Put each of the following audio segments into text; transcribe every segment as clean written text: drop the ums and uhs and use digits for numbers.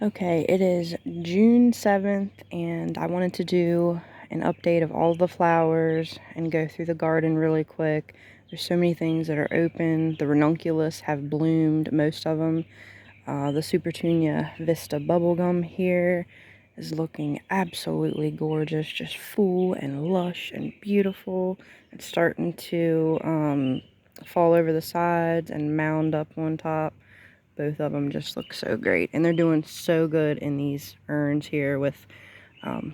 Okay, it is June 7th, and I wanted to do an update of all the flowers and go through the garden really quick. There's so many things that are open. The Ranunculus have bloomed, most of them. The Supertunia Vista bubblegum here is looking absolutely gorgeous, just full and lush and beautiful. It's starting to fall over the sides and mound up on top. Both of them just look so great, and they're doing so good in these urns here with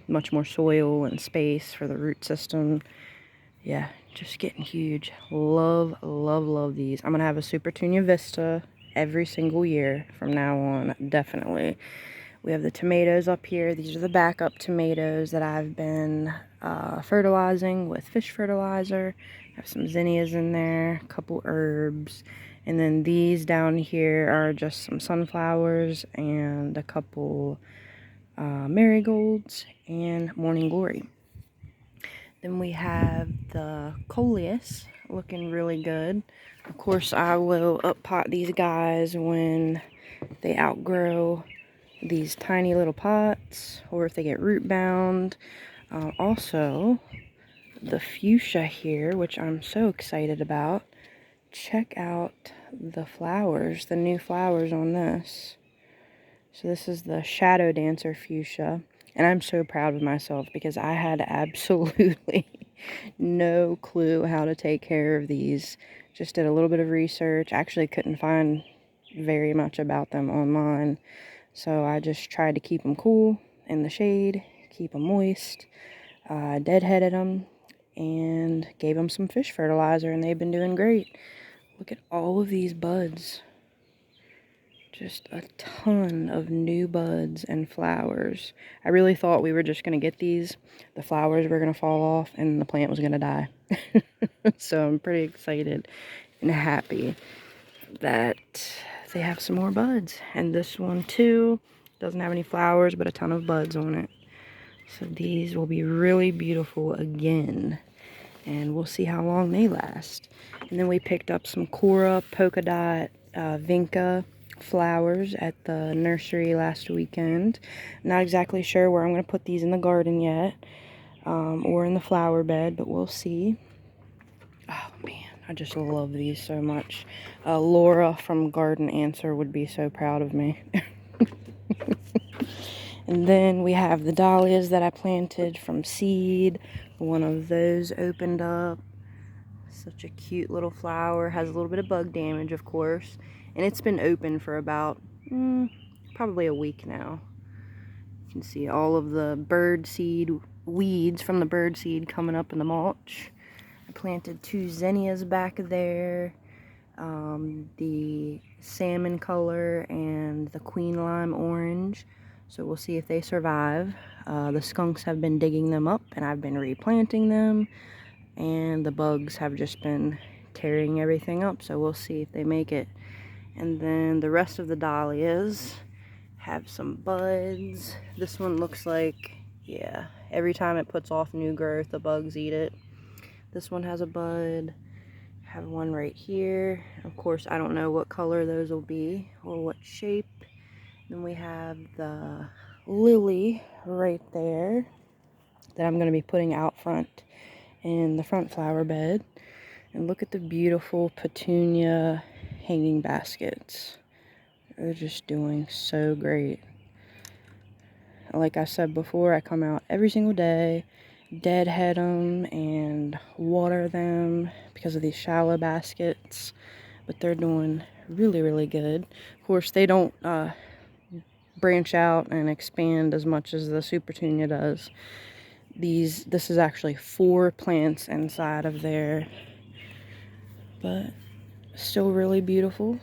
much more soil and space for the root system. Yeah, just getting huge. Love, love, love these. I'm gonna have a Supertunia Vista every single year from now on, definitely. We have the tomatoes up here. These are the backup tomatoes that I've been fertilizing with fish fertilizer. I have some zinnias in there, a couple herbs. And then these down here are just some sunflowers and a couple marigolds and morning glory. Then we have the coleus looking really good. Of course, I will up pot these guys when they outgrow these tiny little pots or if they get root bound. Also, the fuchsia here, which I'm so excited about. Check out the flowers, the new flowers on this. So this is the Shadow Dancer fuchsia, and I'm so proud of myself because I had absolutely no clue how to take care of these. Just did a little bit of research. Actually couldn't find very much about them online, so I just tried to keep them cool in the shade, keep them moist. Deadheaded them and gave them some fish fertilizer, and they've been doing great. Look at all of these buds. Just a ton of new buds and flowers. I really thought we were just going to get these, the flowers were going to fall off, and the plant was going to die. So I'm pretty excited and happy that they have some more buds. And this one too doesn't have any flowers, but a ton of buds on it. So these will be really beautiful again. And we'll see how long they last. And then we picked up some Cora polka dot vinca flowers at the nursery last weekend. Not exactly sure where I'm going to put these in the garden yet, or in the flower bed, but we'll see. Oh man, I just love these so much. Laura from Garden Answer would be so proud of me. And then we have the dahlias that I planted from seed. One of those opened up. Such a cute little flower. Has a little bit of bug damage, of course. And it's been open for about, probably a week now. You can see all of the bird seed weeds from the bird seed coming up in the mulch. I planted 2 zinnias back there. The salmon color and the queen lime orange. So we'll see if they survive. The skunks have been digging them up, and I've been replanting them. And the bugs have just been tearing everything up, so we'll see if they make it. And then the rest of the dahlias have some buds. This one looks like, yeah, every time it puts off new growth, the bugs eat it. This one has a bud. Have one right here. Of course, I don't know what color those will be or what shape. Then we have the lily right there that I'm going to be putting out front in the front flower bed. And look at the beautiful petunia hanging baskets. They're just doing so great. Like I said before, I come out every single day, deadhead them and water them because of these shallow baskets, but they're doing really, really good. Of course, they don't branch out and expand as much as the Supertunia does. This is actually 4 plants inside of there, but still really beautiful.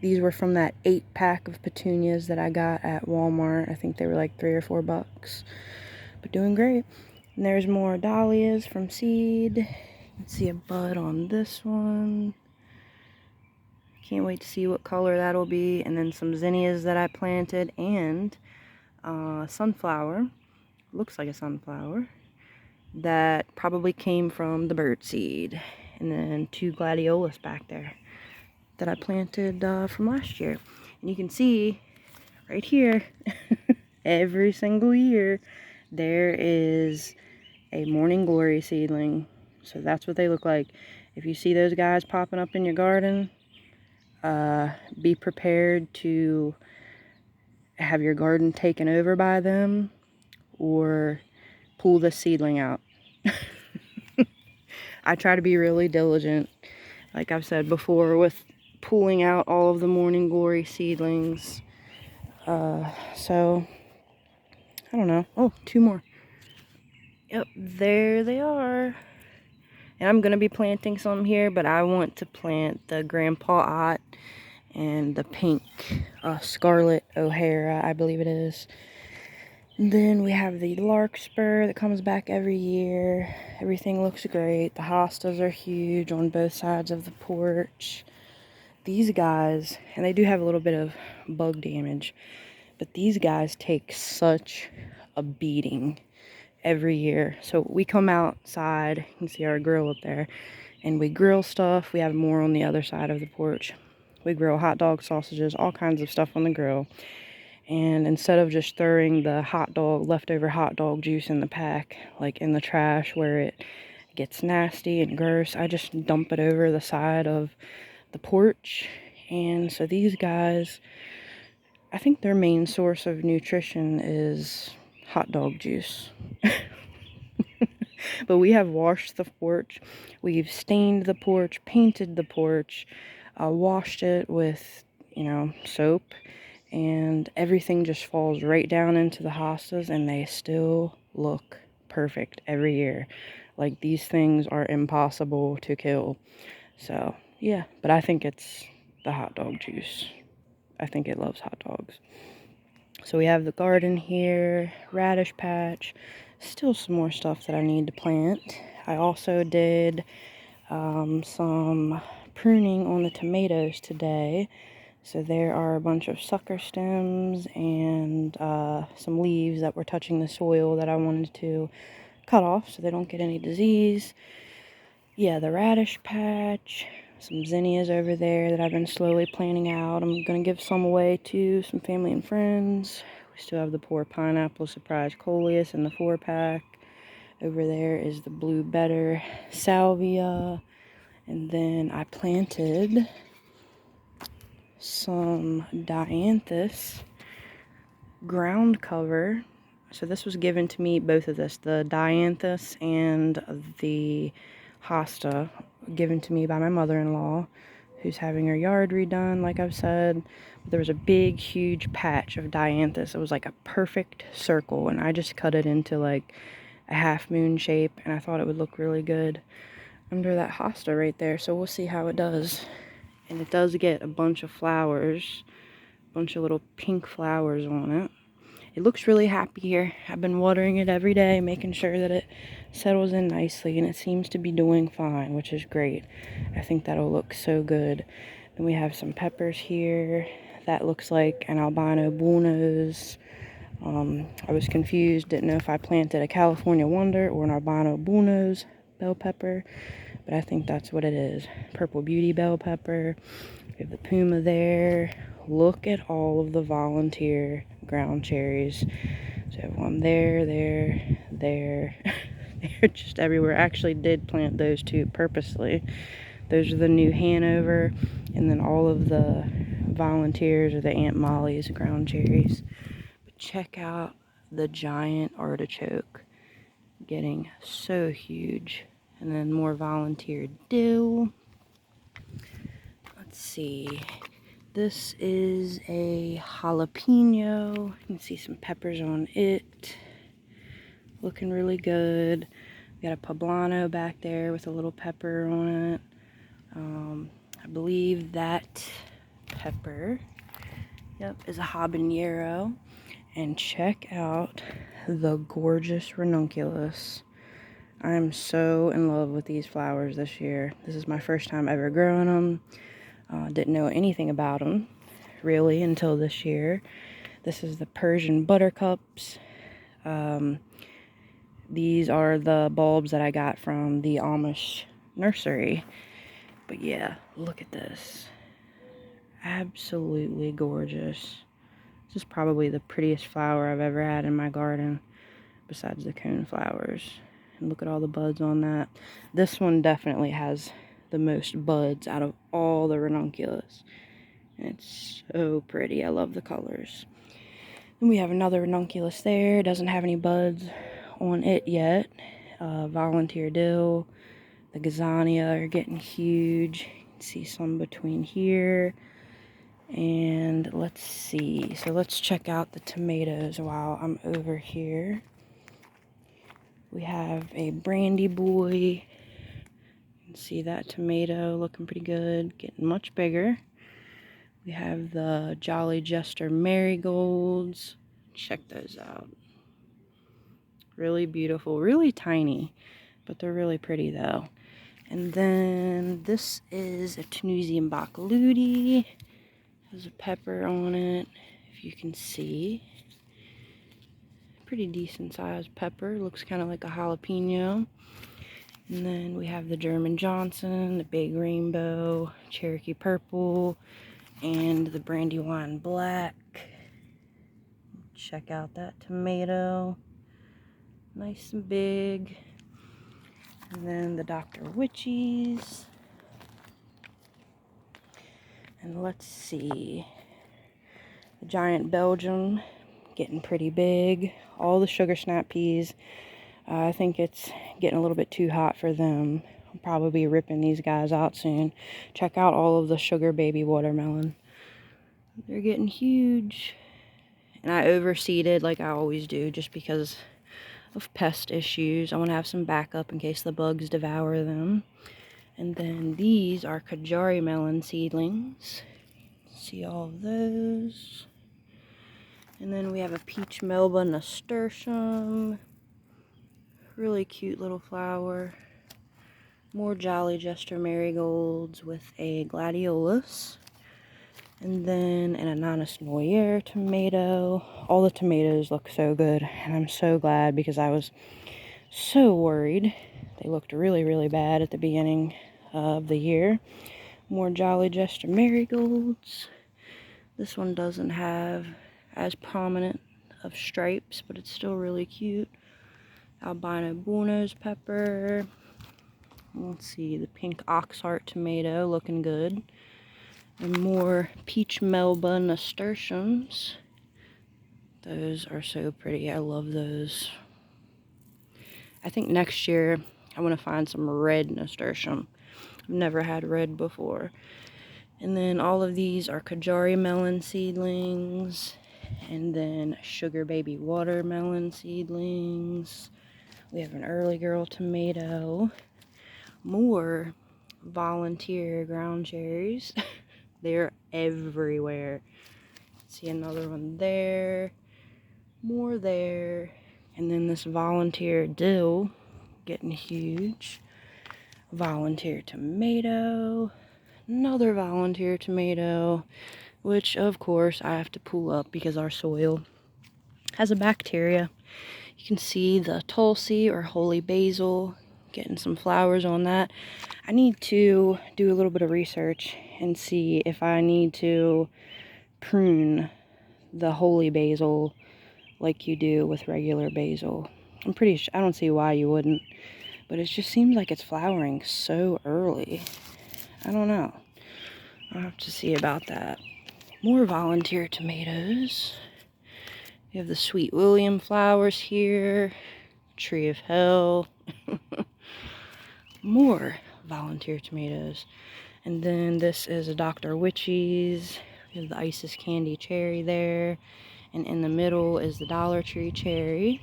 These were from that 8-pack of petunias that I got at Walmart. I think they were like $3 or $4, but doing great. And there's more dahlias from seed. You can see a bud on this one. Can't wait to see what color that'll be. And then some zinnias that I planted, and sunflower. Looks like a sunflower. That probably came from the bird seed. And then 2 gladiolus back there that I planted from last year. And you can see right here, every single year, there is a morning glory seedling. So that's what they look like. If you see those guys popping up in your garden, be prepared to have your garden taken over by them or pull the seedling out. I try to be really diligent, like I've said before, with pulling out all of the morning glory seedlings. So, I don't know. Oh, two more. Yep, there they are. And I'm going to be planting some here, but I want to plant the Grandpa Ott and the pink Scarlet O'Hara, I believe it is. And then we have the larkspur that comes back every year. Everything looks great. The hostas are huge on both sides of the porch. These guys, and they do have a little bit of bug damage, but these guys take such a beating every year. So we come outside, you can see our grill up there, and we grill stuff. We have more on the other side of the porch. We grill hot dogs, sausages, all kinds of stuff on the grill. And instead of just throwing the leftover hot dog juice in the pack, like in the trash where it gets nasty and gross, I just dump it over the side of the porch. And so these guys, I think their main source of nutrition is hot dog juice. But we have washed the porch, we've stained the porch, painted the porch, washed it with, soap, and everything just falls right down into the hostas, and they still look perfect every year. Like, these things are impossible to kill. So, yeah, but I think it's the hot dog juice. I think it loves hot dogs. So we have the garden here, radish patch, still some more stuff that I need to plant. I also did some pruning on the tomatoes today. So there are a bunch of sucker stems and some leaves that were touching the soil that I wanted to cut off so they don't get any disease. Yeah, the radish patch, some zinnias over there that I've been slowly planting out. I'm going to give some away to some family and friends. We still have the poor pineapple surprise coleus in the 4-pack. Over there is the blue better salvia. And then I planted some dianthus ground cover. So this was given to me, both of this, the dianthus and the hosta, given to me by my mother-in-law, who's having her yard redone, like I've said. There was a big, huge patch of dianthus. It was like a perfect circle, and I just cut it into like a half moon shape, and I thought it would look really good under that hosta right there. So we'll see how it does. And it does get a bunch of flowers, a bunch of little pink flowers on it. It looks really happy here. I've been watering it every day, making sure that it settles in nicely, and it seems to be doing fine, which is great. I think that'll look so good. Then we have some peppers here. That looks like an albino bullnose. I was confused, didn't know if I planted a California Wonder or an albino bullnose bell pepper, but I think that's what it is. Purple beauty bell pepper. We have the puma there. Look at all of the volunteer ground cherries. So I have one there. They're just everywhere. I actually did plant those two purposely. Those are the new Hanover, and then all of the volunteers are the Aunt Molly's ground cherries. But check out the giant artichoke, getting so huge. And then more volunteer dill. Let's see. This is a jalapeno. You can see some peppers on it. Looking really good. We got a poblano back there with a little pepper on it. I believe that pepper, yep, is a habanero. And check out the gorgeous ranunculus. I am so in love with these flowers this year. This is my first time ever growing them. Didn't know anything about them, really, until this year. This is the Persian buttercups. These are the bulbs that I got from the Amish nursery. But yeah, look at this. Absolutely gorgeous. This is probably the prettiest flower I've ever had in my garden, besides the cone flowers. And look at all the buds on that. This one definitely has the most buds out of all the ranunculus. And it's so pretty. I love the colors. Then we have another ranunculus there. It doesn't have any buds on it yet. Volunteer dill. The gazania are getting huge. You can see some between here. And let's see. So let's check out the tomatoes while I'm over here. We have a brandy boy. You can see that tomato looking pretty good, getting much bigger. We have the Jolly Jester marigolds. Check those out. Really beautiful, really tiny, but they're really pretty though. And then this is a Tunisian baccalaude. Has a pepper on it, if you can see. Pretty decent sized pepper. Looks kind of like a jalapeno. And then we have the German Johnson, the Big Rainbow, Cherokee Purple, and the Brandywine Black. Check out that tomato. Nice and big. And then the Dr. Witchies. And let's see. The Giant Belgium, getting pretty big. All the sugar snap peas. I think it's getting a little bit too hot for them. I'll probably be ripping these guys out soon. Check out all of the sugar baby watermelon. They're getting huge. And I overseeded like I always do just because of pest issues. I want to have some backup in case the bugs devour them. And then these are Kajari melon seedlings. See all of those. And then we have a peach melba nasturtium. Really cute little flower. More Jolly Jester marigolds with a gladiolus. And then an Ananas Noyer tomato. All the tomatoes look so good. And I'm so glad because I was so worried. They looked really, really bad at the beginning of the year. More Jolly Jester marigolds. This one doesn't have as prominent of stripes, but it's still really cute. Albino Buono's pepper. Let's see, the pink oxheart tomato looking good. And more peach melba nasturtiums. Those are so pretty. I love those. I think next year I want to find some red nasturtium. I've never had red before. And then all of these are Kajari melon seedlings. And then sugar baby watermelon seedlings. We have an early girl tomato. More volunteer ground cherries. They're everywhere. See another one there. More there. And then this volunteer dill getting huge. Volunteer tomato. Another volunteer tomato. Which, of course, I have to pull up because our soil has a bacteria. You can see the Tulsi or holy basil. Getting some flowers on that. I need to do a little bit of research and see if I need to prune the holy basil like you do with regular basil. I'm pretty sure, I don't see why you wouldn't, but it just seems like it's flowering so early. I don't know. I'll have to see about that. More volunteer tomatoes. We have the Sweet William flowers here. Tree of Hell. More volunteer tomatoes. And then this is a Dr. Witchies. We have the Isis Candy cherry there. And in the middle is the Dollar Tree cherry.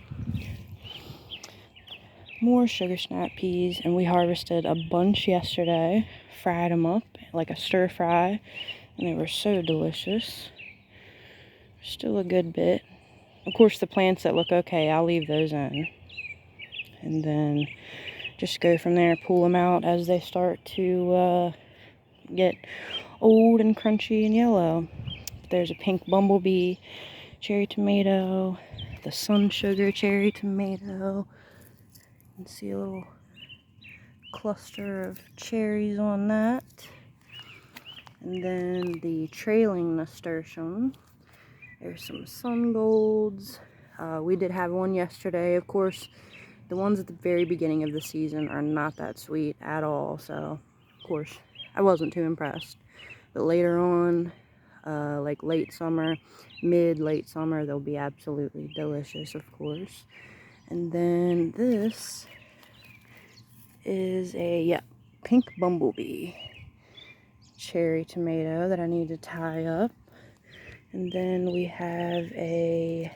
More sugar snap peas. And we harvested a bunch yesterday. Fried them up like a stir fry. And they were so delicious. Still a good bit. Of course, the plants that look okay, I'll leave those in. And then just go from there, pull them out as they start to get old and crunchy and yellow. There's a pink bumblebee cherry tomato, the sun sugar cherry tomato. You can see a little cluster of cherries on that. And then the trailing nasturtium. There's some sun golds. We did have one yesterday. Of course, the ones at the very beginning of the season are not that sweet at all. So, of course, I wasn't too impressed. But later on, like late summer, late summer, they'll be absolutely delicious, of course. And then this is a, pink bumblebee cherry tomato that I need to tie up. And then we have a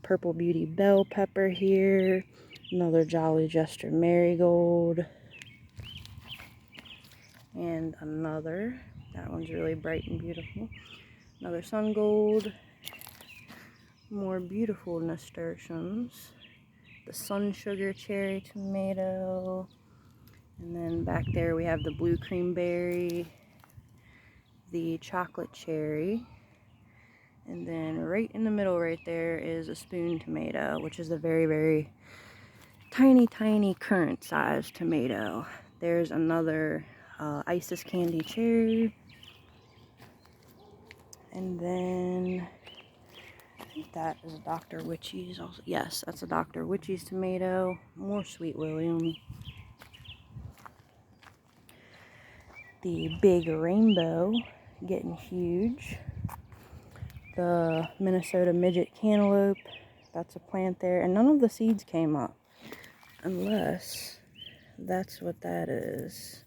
purple beauty bell pepper here, another Jolly Jester marigold, and another, that one's really bright and beautiful, another sun gold, more beautiful nasturtiums, the sun sugar cherry tomato, and then back there we have the blue cream berry, the chocolate cherry, and then right in the middle right there is a spoon tomato, which is a very, very tiny currant size tomato. There's another Isis candy cherry, and then I think that is a Dr. Witchy's also. Yes, that's a Dr. Witchy's tomato. More Sweet William. The big rainbow getting huge. The Minnesota midget cantaloupe, that's a plant there, and none of the seeds came up, unless that's what that is.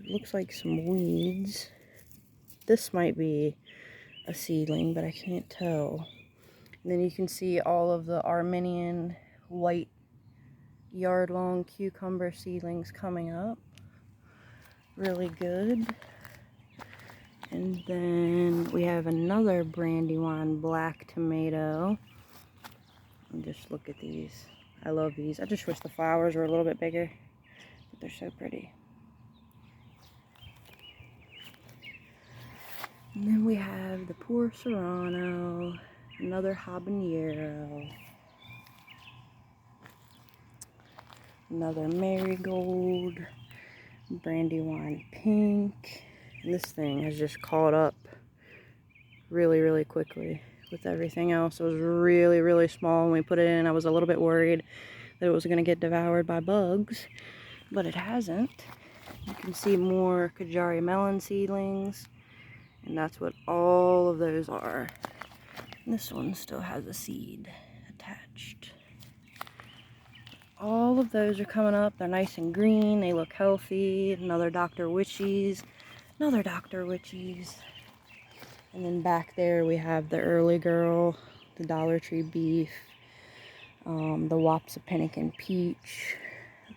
It looks like some weeds. This might be a seedling, but I can't tell. And then you can see all of the Armenian white yard-long cucumber seedlings coming up. Really good. And then we have another Brandywine black tomato. And just look at these. I love these. I just wish the flowers were a little bit bigger, but they're so pretty. And then we have the poor serrano, another habanero, another marigold, Brandywine pink. And this thing has just caught up really quickly with everything else. It was really small when we put it in. I was a little bit worried that it was going to get devoured by bugs, but it hasn't. You can see more Kajari melon seedlings, and that's what all of those are. And this one still has a seed attached. All of those are coming up. They're nice and green. They look healthy. Another Dr. Witchy's. Another Dr. Witchy's. And then back there we have the Early Girl, the Dollar Tree beef, the Wapsipinickin peach,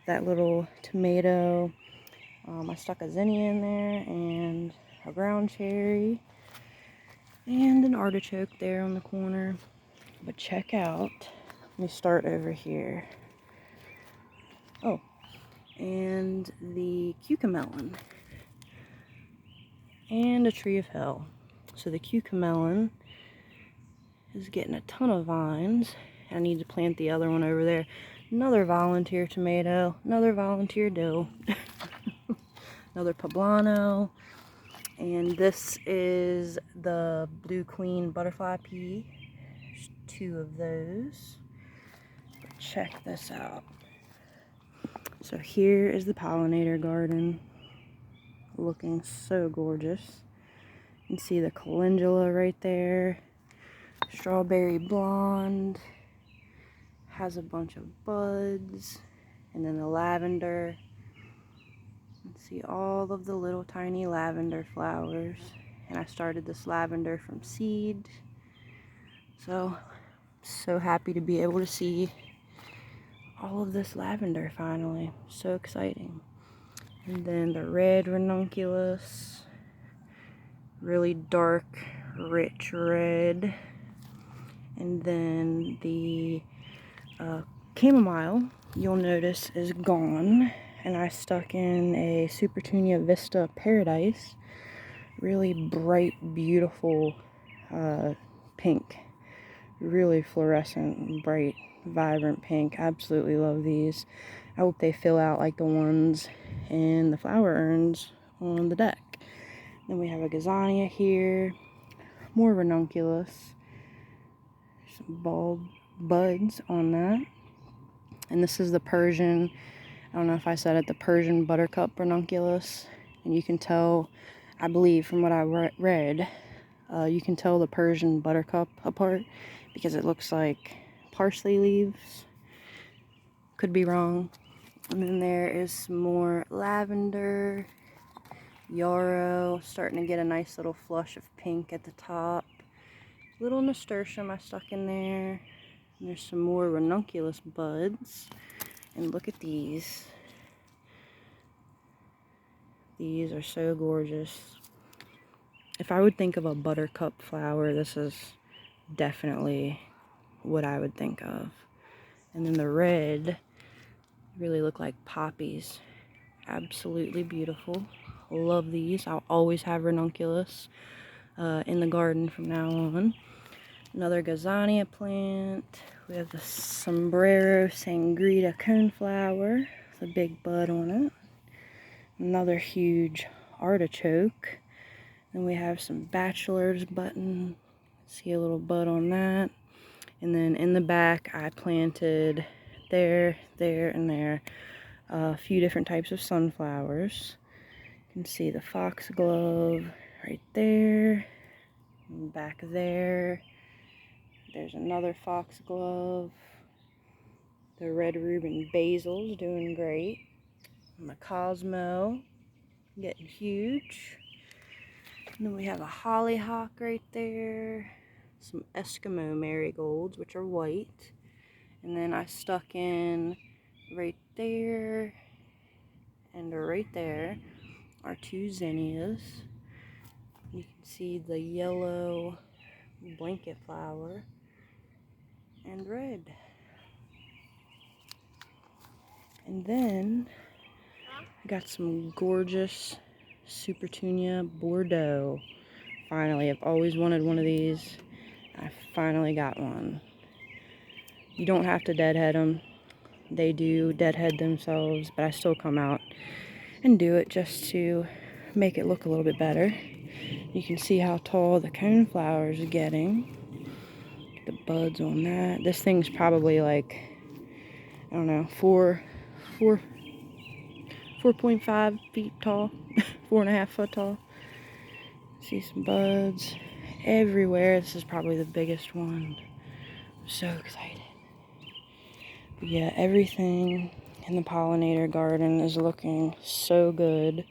that little tomato. I stuck a zinnia in there, and a ground cherry, and an artichoke there on the corner. But check out, let me start over here. Oh, and the cucamelon, and a tree of hell. So the cucamelon is getting a ton of vines. I need to plant the other one over there. Another volunteer tomato, another volunteer dill, another poblano, and this is the Blue Queen butterfly pea. There's two of those. But check this out. So here is the pollinator garden, looking so gorgeous. You can see the calendula right there. Strawberry blonde has a bunch of buds, and then the lavender. You can see all of the little tiny lavender flowers, and I started this lavender from seed. So happy to be able to see all of this lavender finally. So exciting. And then the red ranunculus, really dark, rich red. And then the chamomile, you'll notice, is gone. And I stuck in a Supertunia Vista Paradise. Really bright, beautiful pink. Really fluorescent, bright, vibrant pink. Absolutely love these. I hope they fill out like the ones in the flower urns on the deck. Then we have a gazania here. more ranunculus. Some bulb buds on that. And this is the Persian, I don't know if I said it, the Persian buttercup ranunculus. And you can tell, I believe from what I read, you can tell the Persian buttercup apart because it looks like parsley leaves. Could be wrong. And then there is some more lavender, yarrow, starting to get a nice little flush of pink at the top. Little nasturtium I stuck in there. And there's some more ranunculus buds. And look at these. These are so gorgeous. If I would think of a buttercup flower, this is definitely what I would think of. And then the red really look like poppies. Absolutely beautiful. Love these. I'll always have ranunculus in the garden from now on. Another gazania plant. We have the sombrero sangrita coneflower with a big bud on it. Another huge artichoke. Then we have some bachelor's button. See a little bud on that. And then in the back I planted there, and there a few different types of sunflowers. You can see the foxglove right there. And back there. There's another foxglove. The red Reuben basil's doing great. And the Cosmo getting huge. And then we have a hollyhock right there. Some Eskimo marigolds, which are white. And then I stuck in right there and right there are two zinnias. You can see the yellow blanket flower and red. And then I got some gorgeous Supertunia Bordeaux. Finally, I've always wanted one of these. I finally got one. You don't have to deadhead them. They do deadhead themselves, but I still come out and do it just to make it look a little bit better. You can see how tall the coneflower is getting. The buds on that. This thing's probably like, I don't know, 4.5 feet tall, 4.5 foot tall. See some buds everywhere. This is probably the biggest one. I'm so excited. But yeah, everything in the pollinator garden is looking so good.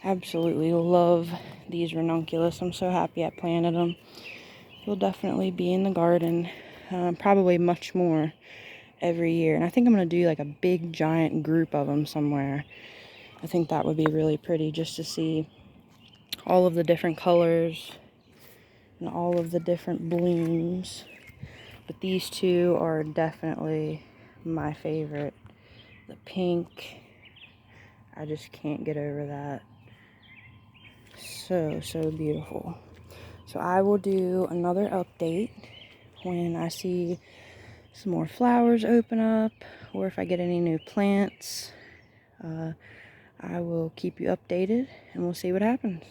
Absolutely love these ranunculus. I'm so happy I planted them. They'll definitely be in the garden, probably much more every year. And I think I'm going to do like a big giant group of them somewhere. I think that would be really pretty just to see all of the different colors and all of the different blooms. But these two are definitely my favorite. The pink, I just can't get over that. So beautiful. So I will do another update when I see some more flowers open up, or if I get any new plants. I will keep you updated and we'll see what happens.